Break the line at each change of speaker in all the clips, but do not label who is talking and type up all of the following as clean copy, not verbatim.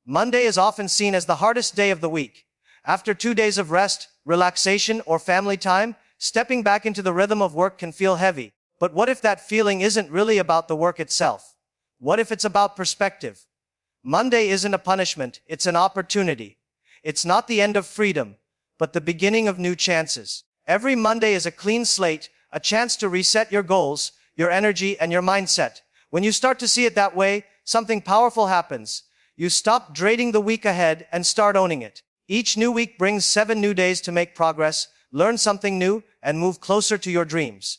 Monday is often seen as the hardest day of the week. After 2 days of rest, relaxation, or family time, stepping back into the rhythm of work can feel heavy. But what if that feeling isn't really about the work itself? What if it's about perspective? Monday isn't a punishment, it's an opportunity. It's not the end of freedom, but the beginning of new chances. Every Monday is a clean slate, a chance to reset your goals, your energy, and your mindset. When you start to see it that way, something powerful happens. You stop dreading the week ahead and start owning it. Each new week brings 7 new days to make progress, learn something new, and move closer to your dreams.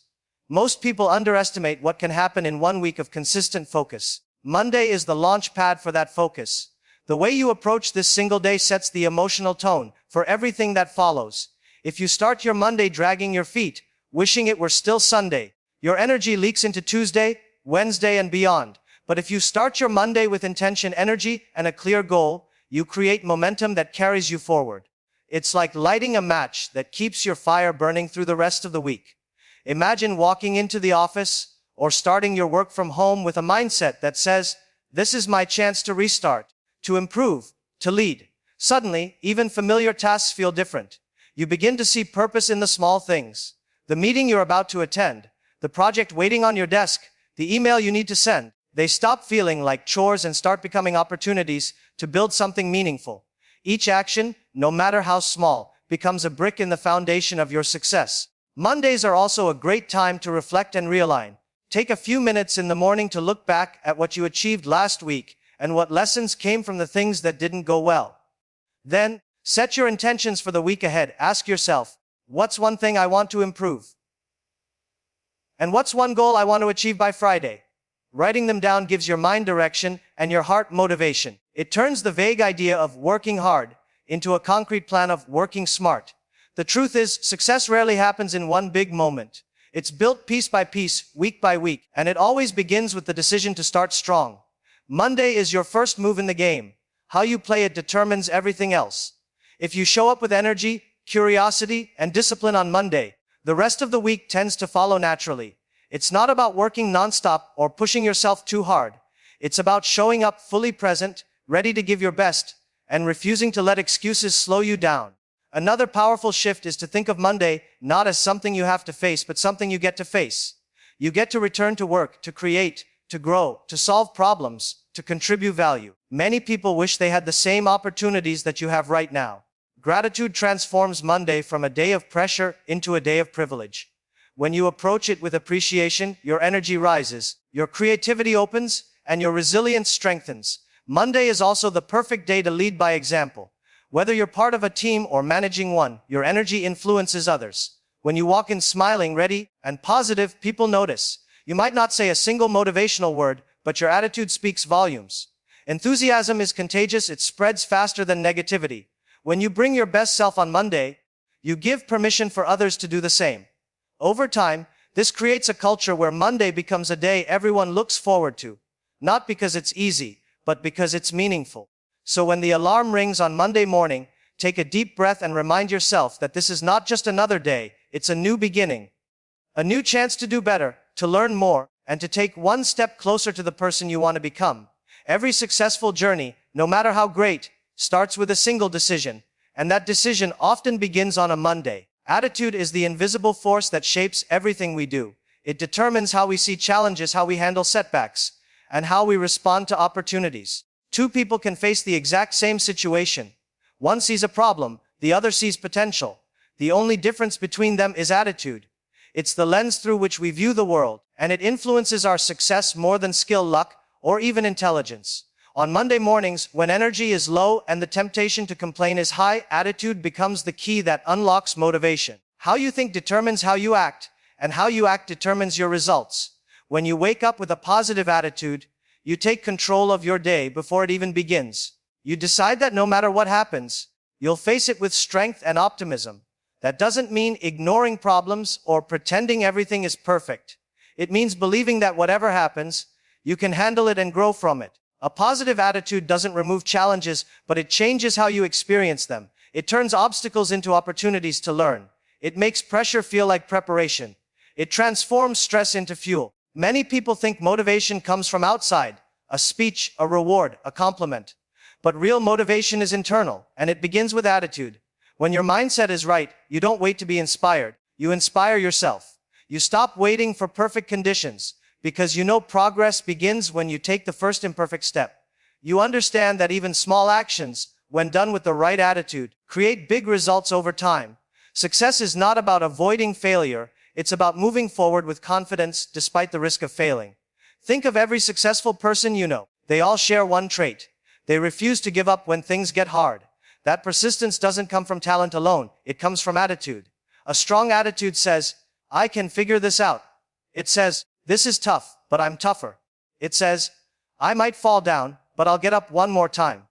Most people underestimate what can happen in 1 week of consistent focus. Monday is the launch pad for that focus. The way you approach this single day sets the emotional tone for everything that follows. If you start your Monday dragging your feet, wishing it were still Sunday, your energy leaks into Tuesday, Wednesday, and beyond. But if you start your Monday with intention, energy, and a clear goal, you create momentum that carries you forward. It's like lighting a match that keeps your fire burning through the rest of the week. Imagine walking into the office or starting your work from home with a mindset that says, "This is my chance to restart, to improve, to lead." Suddenly, even familiar tasks feel different. You begin to see purpose in the small things. The meeting you're about to attend, the project waiting on your desk, the email you need to send. They stop feeling like chores and start becoming opportunities to build something meaningful. Each action, no matter how small, becomes a brick in the foundation of your success. Mondays are also a great time to reflect and realign. Take a few minutes in the morning to look back at what you achieved last week and what lessons came from the things that didn't go well. Then, set your intentions for the week ahead. Ask yourself, what's one thing I want to improve? And what's one goal I want to achieve by Friday? Writing them down gives your mind direction and your heart motivation. It turns the vague idea of working hard into a concrete plan of working smart. The truth is, success rarely happens in one big moment. It's built piece by piece, week by week, and it always begins with the decision to start strong. Monday is your first move in the game. How you play it determines everything else. If you show up with energy, curiosity, and discipline on Monday, the rest of the week tends to follow naturally. It's not about working nonstop or pushing yourself too hard. It's about showing up fully present, ready to give your best, and refusing to let excuses slow you down. Another powerful shift is to think of Monday not as something you have to face, but something you get to face. You get to return to work, to create, to grow, to solve problems, to contribute value. Many people wish they had the same opportunities that you have right now. Gratitude transforms Monday from a day of pressure into a day of privilege. When you approach it with appreciation, your energy rises, your creativity opens, and your resilience strengthens. Monday is also the perfect day to lead by example. Whether you're part of a team or managing one, your energy influences others. When you walk in smiling, ready, and positive, people notice. You might not say a single motivational word, but your attitude speaks volumes. Enthusiasm is contagious, it spreads faster than negativity. When you bring your best self on Monday, you give permission for others to do the same. Over time, this creates a culture where Monday becomes a day everyone looks forward to. Not because it's easy, but because it's meaningful. So when the alarm rings on Monday morning, take a deep breath and remind yourself that this is not just another day, it's a new beginning. A new chance to do better, to learn more, and to take one step closer to the person you want to become. Every successful journey, no matter how great, starts with a single decision, and that decision often begins on a Monday. Attitude is the invisible force that shapes everything we do. It determines how we see challenges, how we handle setbacks, and how we respond to opportunities. Two people can face the exact same situation. One sees a problem, the other sees potential. The only difference between them is attitude. It's the lens through which we view the world, and it influences our success more than skill, luck, or even intelligence. On Monday mornings, when energy is low and the temptation to complain is high, attitude becomes the key that unlocks motivation. How you think determines how you act, and how you act determines your results. When you wake up with a positive attitude, you take control of your day before it even begins. You decide that no matter what happens, you'll face it with strength and optimism. That doesn't mean ignoring problems or pretending everything is perfect. It means believing that whatever happens, you can handle it and grow from it. A positive attitude doesn't remove challenges, but it changes how you experience them. It turns obstacles into opportunities to learn. It makes pressure feel like preparation. It transforms stress into fuel. Many people think motivation comes from outside, a speech, a reward, a compliment. But real motivation is internal, and it begins with attitude. When your mindset is right, you don't wait to be inspired. You inspire yourself. You stop waiting for perfect conditions, because you know progress begins when you take the first imperfect step. You understand that even small actions, when done with the right attitude, create big results over time. Success is not about avoiding failure, it's about moving forward with confidence despite the risk of failing. Think of every successful person you know. They all share one trait. They refuse to give up when things get hard. That persistence doesn't come from talent alone, it comes from attitude. A strong attitude says, I can figure this out. It says, this is tough, but I'm tougher. It says, I might fall down, but I'll get up one more time.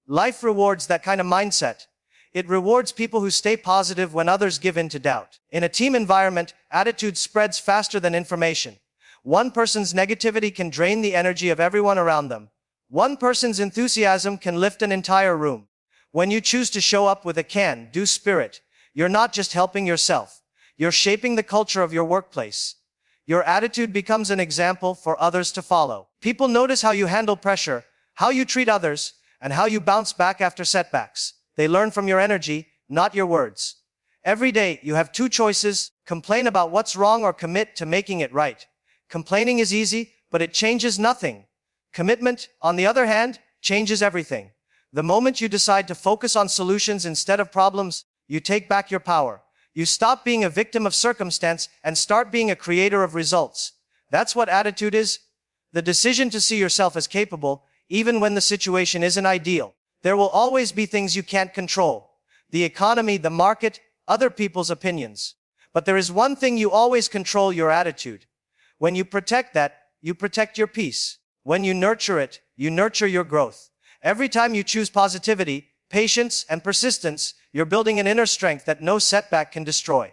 Life rewards that kind of mindset. It rewards people who stay positive when others give in to doubt. In a team environment, attitude spreads faster than information. One person's negativity can drain the energy of everyone around them. One person's enthusiasm can lift an entire room. When you choose to show up with a can-do spirit, you're not just helping yourself. You're shaping the culture of your workplace. Your attitude becomes an example for others to follow. People notice how you handle pressure, how you treat others, and how you bounce back after setbacks. They learn from your energy, not your words. Every day, you have two choices: complain about what's wrong or commit to making it right. Complaining is easy, but it changes nothing. Commitment, on the other hand, changes everything. The moment you decide to focus on solutions instead of problems, you take back your power. You stop being a victim of circumstance and start being a creator of results. That's what attitude is. The decision to see yourself as capable, even when the situation isn't ideal. There will always be things you can't control. The economy, the market, other people's opinions. But there is one thing you always control: your attitude. When you protect that, you protect your peace. When you nurture it, you nurture your growth. Every time you choose positivity, patience, and persistence, you're building an inner strength that no setback can destroy.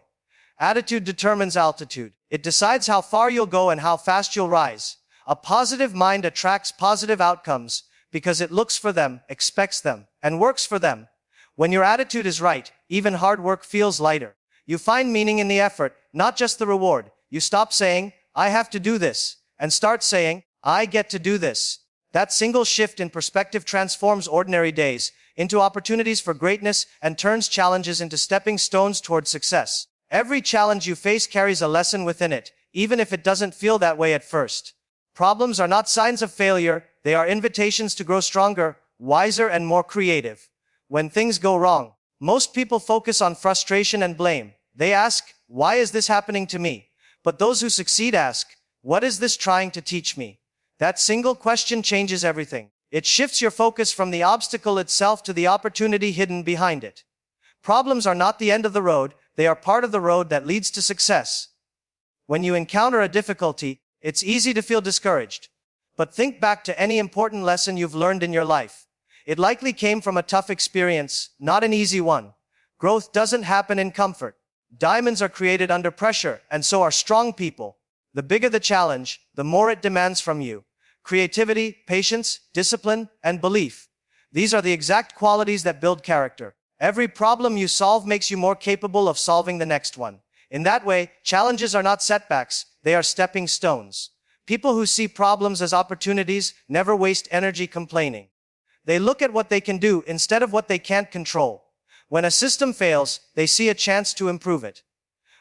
Attitude determines altitude. It decides how far you'll go and how fast you'll rise. A positive mind attracts positive outcomes because it looks for them, expects them, and works for them. When your attitude is right, even hard work feels lighter. You find meaning in the effort, not just the reward. You stop saying, I have to do this, and start saying, I get to do this. That single shift in perspective transforms ordinary days into opportunities for greatness and turns challenges into stepping stones towards success. Every challenge you face carries a lesson within it, even if it doesn't feel that way at first. Problems are not signs of failure, they are invitations to grow stronger, wiser, and more creative. When things go wrong, most people focus on frustration and blame. They ask, why is this happening to me? But those who succeed ask, what is this trying to teach me? That single question changes everything. It shifts your focus from the obstacle itself to the opportunity hidden behind it. Problems are not the end of the road, they are part of the road that leads to success. When you encounter a difficulty, it's easy to feel discouraged. But think back to any important lesson you've learned in your life. It likely came from a tough experience, not an easy one. Growth doesn't happen in comfort. Diamonds are created under pressure, and so are strong people. The bigger the challenge, the more it demands from you. Creativity, patience, discipline, and belief. These are the exact qualities that build character. Every problem you solve makes you more capable of solving the next one. In that way, challenges are not setbacks, they are stepping stones. People who see problems as opportunities never waste energy complaining. They look at what they can do instead of what they can't control. When a system fails, they see a chance to improve it.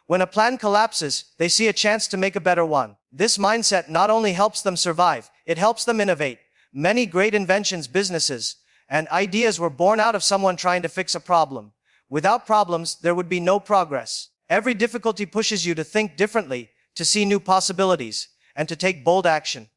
When a plan collapses, they see a chance to make a better one. This mindset not only helps them survive, it helps them innovate. Many great inventions, businesses, and ideas were born out of someone trying to fix a problem. Without problems, there would be no progress. Every difficulty pushes you to think differently, to see new possibilities, and to take bold action.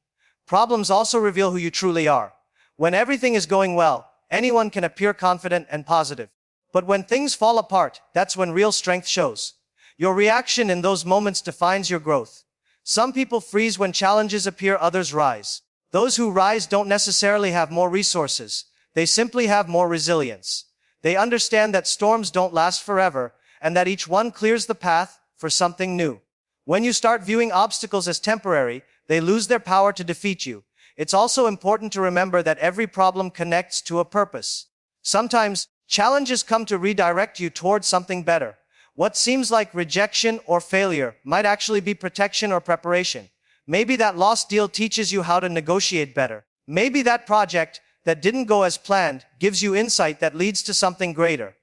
Problems also reveal who you truly are. When everything is going well, anyone can appear confident and positive. But when things fall apart, that's when real strength shows. Your reaction in those moments defines your growth. Some people freeze when challenges appear, others rise. Those who rise don't necessarily have more resources. They simply have more resilience. They understand that storms don't last forever, and that each one clears the path for something new. When you start viewing obstacles as temporary, they lose their power to defeat you. It's also important to remember that every problem connects to a purpose. Sometimes, challenges come to redirect you towards something better. What seems like rejection or failure might actually be protection or preparation. Maybe that lost deal teaches you how to negotiate better. Maybe that project that didn't go as planned gives you insight that leads to something greater.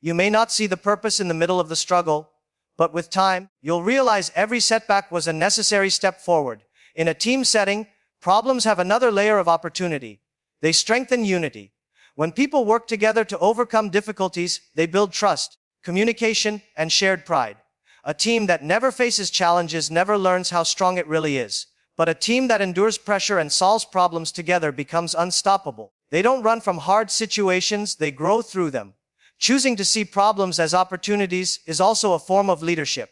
You may not see the purpose in the middle of the struggle, but with time, you'll realize every setback was a necessary step forward. In a team setting, problems have another layer of opportunity. They strengthen unity. When people work together to overcome difficulties, they build trust, communication, and shared pride. A team that never faces challenges never learns how strong it really is. But a team that endures pressure and solves problems together becomes unstoppable. They don't run from hard situations, they grow through them. Choosing to see problems as opportunities is also a form of leadership.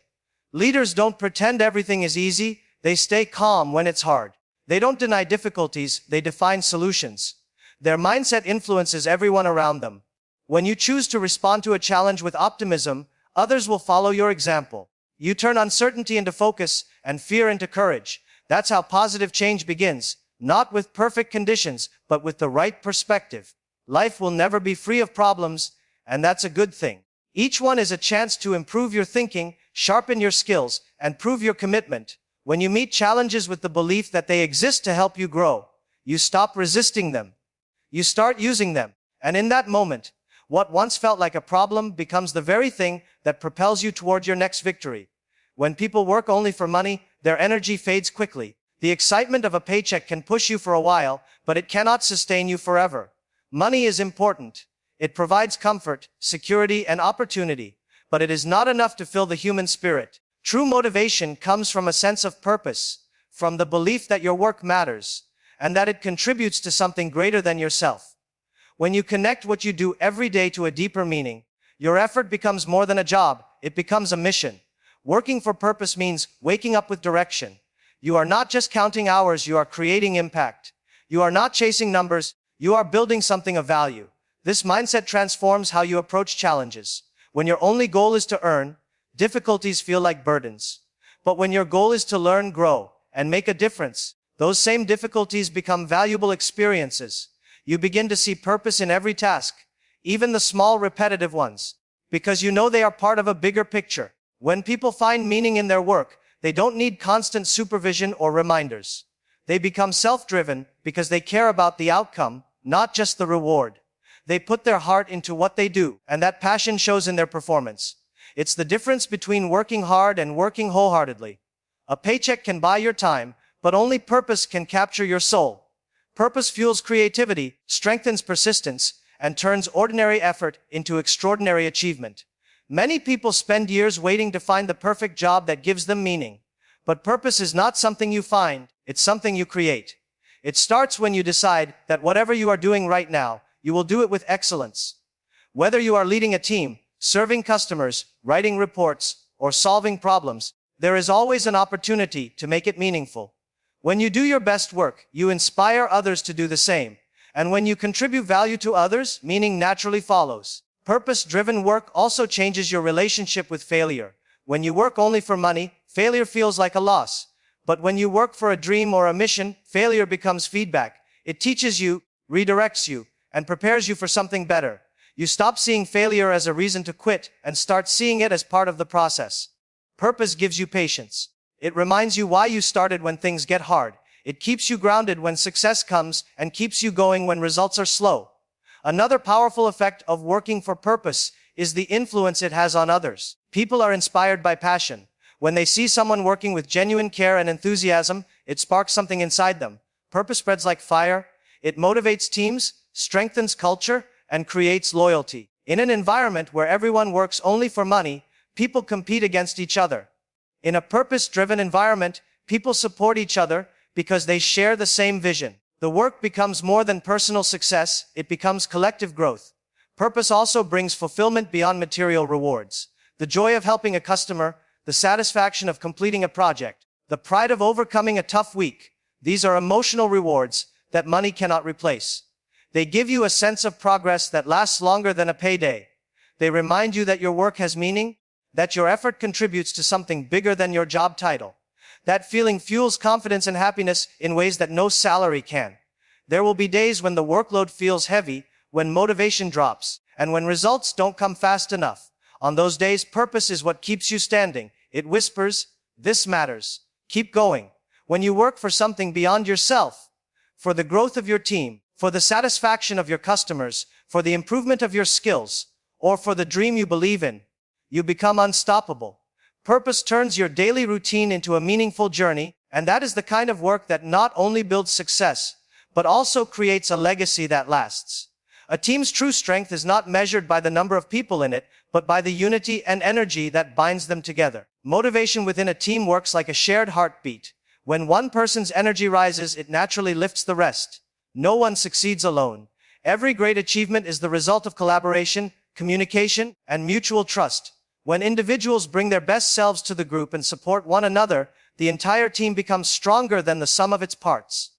Leaders don't pretend everything is easy, they stay calm when it's hard. They don't deny difficulties, they define solutions. Their mindset influences everyone around them. When you choose to respond to a challenge with optimism, others will follow your example. You turn uncertainty into focus and fear into courage. That's how positive change begins, not with perfect conditions, but with the right perspective. Life will never be free of problems, and that's a good thing. Each one is a chance to improve your thinking, sharpen your skills, and prove your commitment. When you meet challenges with the belief that they exist to help you grow, you stop resisting them. You start using them. And in that moment, what once felt like a problem becomes the very thing that propels you toward your next victory. When people work only for money, their energy fades quickly. The excitement of a paycheck can push you for a while, but it cannot sustain you forever. Money is important. It provides comfort, security, and opportunity, but it is not enough to fill the human spirit. True motivation comes from a sense of purpose, from the belief that your work matters, and that it contributes to something greater than yourself. When you connect what you do every day to a deeper meaning, your effort becomes more than a job, it becomes a mission. Working for purpose means waking up with direction. You are not just counting hours, you are creating impact. You are not chasing numbers, you are building something of value. This mindset transforms how you approach challenges. When your only goal is to earn, difficulties feel like burdens. But when your goal is to learn, grow, and make a difference, those same difficulties become valuable experiences. You begin to see purpose in every task, even the small repetitive ones, because you know they are part of a bigger picture. When people find meaning in their work, they don't need constant supervision or reminders. They become self-driven because they care about the outcome, not just the reward. They put their heart into what they do, and that passion shows in their performance. It's the difference between working hard and working wholeheartedly. A paycheck can buy your time, but only purpose can capture your soul. Purpose fuels creativity, strengthens persistence, and turns ordinary effort into extraordinary achievement. Many people spend years waiting to find the perfect job that gives them meaning. But purpose is not something you find, it's something you create. It starts when you decide that whatever you are doing right now, you will do it with excellence. Whether you are leading a team, serving customers, writing reports, or solving problems, there is always an opportunity to make it meaningful. When you do your best work, you inspire others to do the same. And when you contribute value to others, meaning naturally follows. Purpose-driven work also changes your relationship with failure. When you work only for money, failure feels like a loss. But when you work for a dream or a mission, failure becomes feedback. It teaches you, redirects you, and prepares you for something better. You stop seeing failure as a reason to quit and start seeing it as part of the process. Purpose gives you patience. It reminds you why you started when things get hard. It keeps you grounded when success comes and keeps you going when results are slow. Another powerful effect of working for purpose is the influence it has on others. People are inspired by passion. When they see someone working with genuine care and enthusiasm, it sparks something inside them. Purpose spreads like fire. It motivates teams, strengthens culture, and creates loyalty. In an environment where everyone works only for money, people compete against each other. In a purpose-driven environment, people support each other because they share the same vision. The work becomes more than personal success, it becomes collective growth. Purpose also brings fulfillment beyond material rewards. The joy of helping a customer, the satisfaction of completing a project, the pride of overcoming a tough week. These are emotional rewards that money cannot replace. They give you a sense of progress that lasts longer than a payday. They remind you that your work has meaning, that your effort contributes to something bigger than your job title. That feeling fuels confidence and happiness in ways that no salary can. There will be days when the workload feels heavy, when motivation drops, and when results don't come fast enough. On those days, purpose is what keeps you standing. It whispers, "This matters. Keep going." When you work for something beyond yourself, for the growth of your team, for the satisfaction of your customers, for the improvement of your skills, or for the dream you believe in, you become unstoppable. Purpose turns your daily routine into a meaningful journey, and that is the kind of work that not only builds success, but also creates a legacy that lasts. A team's true strength is not measured by the number of people in it, but by the unity and energy that binds them together. Motivation within a team works like a shared heartbeat. When one person's energy rises, it naturally lifts the rest. No one succeeds alone. Every great achievement is the result of collaboration, communication, and mutual trust. When individuals bring their best selves to the group and support one another, the entire team becomes stronger than the sum of its parts.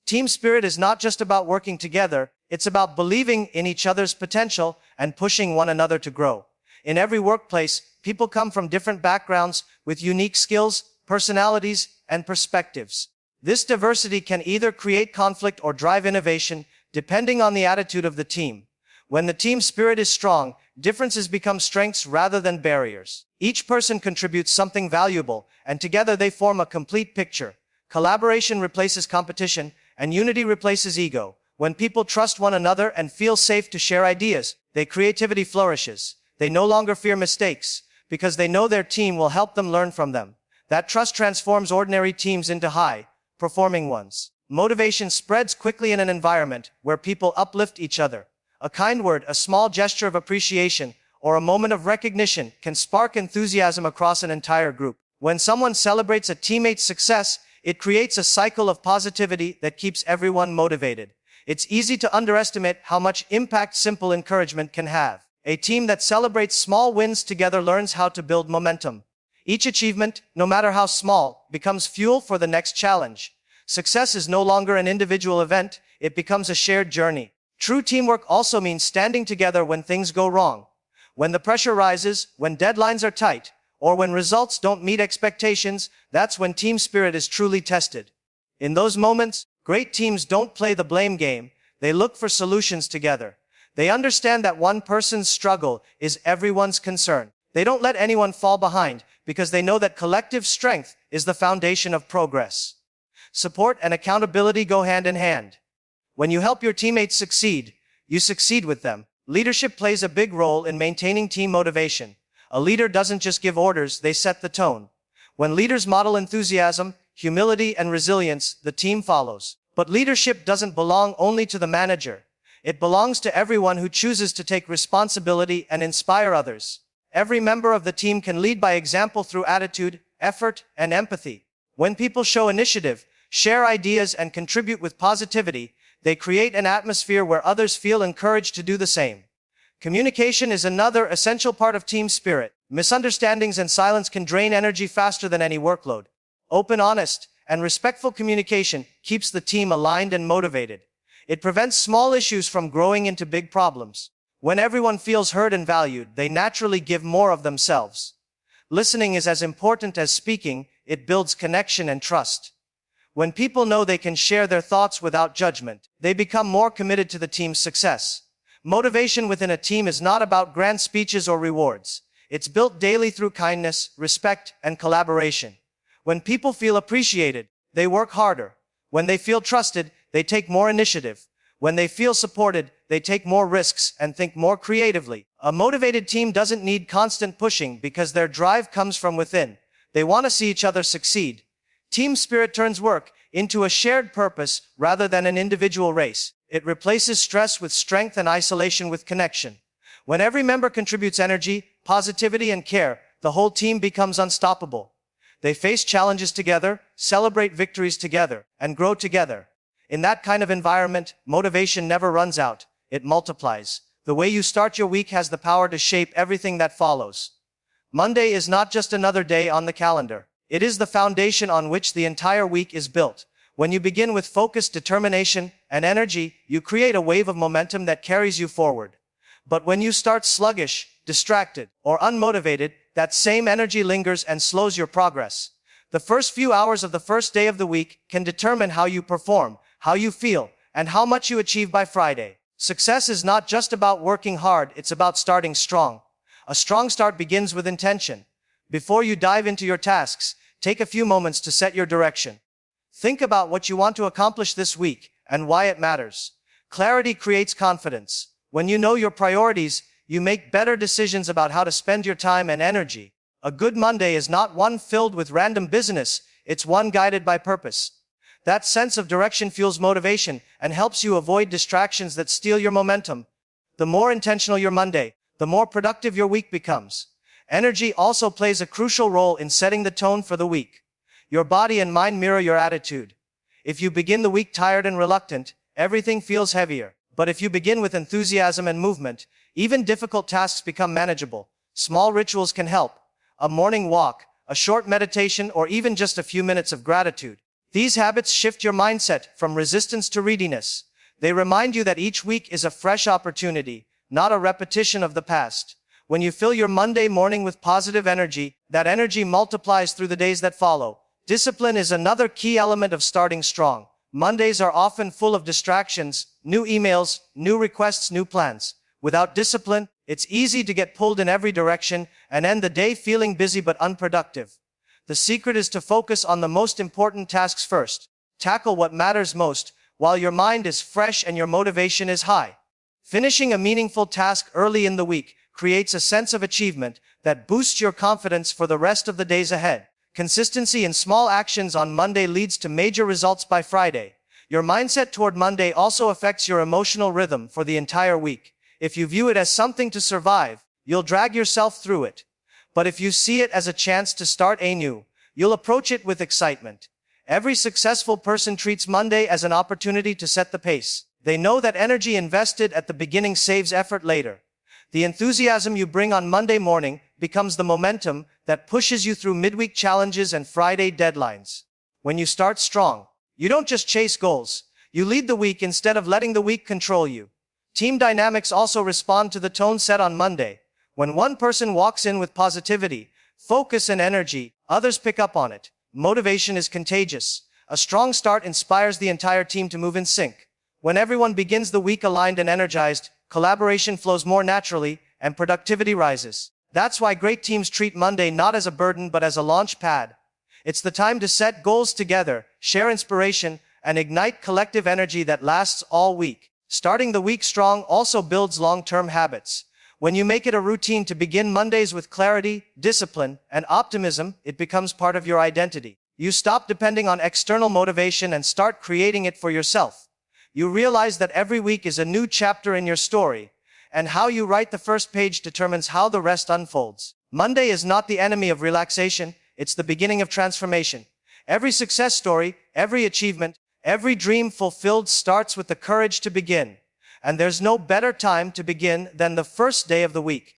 Team spirit is not just about working together, it's about believing in each other's potential and pushing one another to grow. In every workplace, people come from different backgrounds with unique skills, personalities, and perspectives. This diversity can either create conflict or drive innovation, depending on the attitude of the team. When the team spirit is strong, differences become strengths rather than barriers. Each person contributes something valuable, and together they form a complete picture. Collaboration replaces competition, and unity replaces ego. When people trust one another and feel safe to share ideas, their creativity flourishes. They no longer fear mistakes, because they know their team will help them learn from them. That trust transforms ordinary teams into high-performing ones. Motivation spreads quickly in an environment where people uplift each other. A kind word, a small gesture of appreciation, or a moment of recognition can spark enthusiasm across an entire group. When someone celebrates a teammate's success, it creates a cycle of positivity that keeps everyone motivated. It's easy to underestimate how much impact simple encouragement can have. A team that celebrates small wins together learns how to build momentum. Each achievement, no matter how small, becomes fuel for the next challenge. Success is no longer an individual event, it becomes a shared journey. True teamwork also means standing together when things go wrong. When the pressure rises, when deadlines are tight, or when results don't meet expectations, that's when team spirit is truly tested. In those moments, great teams don't play the blame game, they look for solutions together. They understand that one person's struggle is everyone's concern. They don't let anyone fall behind, because they know that collective strength is the foundation of progress. Support and accountability go hand in hand. When you help your teammates succeed, you succeed with them. Leadership plays a big role in maintaining team motivation. A leader doesn't just give orders, they set the tone. When leaders model enthusiasm, humility, and resilience, the team follows. But leadership doesn't belong only to the manager. It belongs to everyone who chooses to take responsibility and inspire others. Every member of the team can lead by example through attitude, effort, and empathy. When people show initiative, share ideas, and contribute with positivity, they create an atmosphere where others feel encouraged to do the same. Communication is another essential part of team spirit. Misunderstandings and silence can drain energy faster than any workload. Open, honest, and respectful communication keeps the team aligned and motivated. It prevents small issues from growing into big problems. When everyone feels heard and valued, they naturally give more of themselves. Listening is as important as speaking, it builds connection and trust. When people know they can share their thoughts without judgment, they become more committed to the team's success. Motivation within a team is not about grand speeches or rewards. It's built daily through kindness, respect, and collaboration. When people feel appreciated, they work harder. When they feel trusted, they take more initiative. When they feel supported, they take more risks and think more creatively. A motivated team doesn't need constant pushing because their drive comes from within. They want to see each other succeed. Team spirit turns work into a shared purpose rather than an individual race. It replaces stress with strength and isolation with connection. When every member contributes energy, positivity, and care, the whole team becomes unstoppable. They face challenges together, celebrate victories together, and grow together. In that kind of environment, motivation never runs out. It multiplies. The way you start your week has the power to shape everything that follows. Monday is not just another day on the calendar. It is the foundation on which the entire week is built. When you begin with focus, determination, and energy, you create a wave of momentum that carries you forward. But when you start sluggish, distracted, or unmotivated, that same energy lingers and slows your progress. The first few hours of the first day of the week can determine how you perform, how you feel, and how much you achieve by Friday. Success is not just about working hard, it's about starting strong. A strong start begins with intention. Before you dive into your tasks, take a few moments to set your direction. Think about what you want to accomplish this week and why it matters. Clarity creates confidence. When you know your priorities, you make better decisions about how to spend your time and energy. A good Monday is not one filled with random business, it's one guided by purpose. That sense of direction fuels motivation and helps you avoid distractions that steal your momentum. The more intentional your Monday, the more productive your week becomes. Energy also plays a crucial role in setting the tone for the week. Your body and mind mirror your attitude. If you begin the week tired and reluctant, everything feels heavier. But if you begin with enthusiasm and movement, even difficult tasks become manageable. Small rituals can help. A morning walk, a short meditation, or even just a few minutes of gratitude. These habits shift your mindset from resistance to readiness. They remind you that each week is a fresh opportunity, not a repetition of the past. When you fill your Monday morning with positive energy, that energy multiplies through the days that follow. Discipline is another key element of starting strong. Mondays are often full of distractions, new emails, new requests, new plans. Without discipline, it's easy to get pulled in every direction and end the day feeling busy but unproductive. The secret is to focus on the most important tasks first. Tackle what matters most while your mind is fresh and your motivation is high. Finishing a meaningful task early in the week creates a sense of achievement that boosts your confidence for the rest of the days ahead. Consistency in small actions on Monday leads to major results by Friday. Your mindset toward Monday also affects your emotional rhythm for the entire week. If you view it as something to survive, you'll drag yourself through it. But if you see it as a chance to start anew, you'll approach it with excitement. Every successful person treats Monday as an opportunity to set the pace. They know that energy invested at the beginning saves effort later. The enthusiasm you bring on Monday morning becomes the momentum that pushes you through midweek challenges and Friday deadlines. When you start strong, you don't just chase goals. You lead the week instead of letting the week control you. Team dynamics also respond to the tone set on Monday. When one person walks in with positivity, focus, and energy, others pick up on it. Motivation is contagious. A strong start inspires the entire team to move in sync. When everyone begins the week aligned and energized, collaboration flows more naturally, and productivity rises. That's why great teams treat Monday not as a burden but as a launch pad. It's the time to set goals together, share inspiration, and ignite collective energy that lasts all week. Starting the week strong also builds long-term habits. When you make it a routine to begin Mondays with clarity, discipline, and optimism, it becomes part of your identity. You stop depending on external motivation and start creating it for yourself. You realize that every week is a new chapter in your story, and how you write the first page determines how the rest unfolds. Monday is not the enemy of relaxation, it's the beginning of transformation. Every success story, every achievement, every dream fulfilled starts with the courage to begin. And there's no better time to begin than the first day of the week.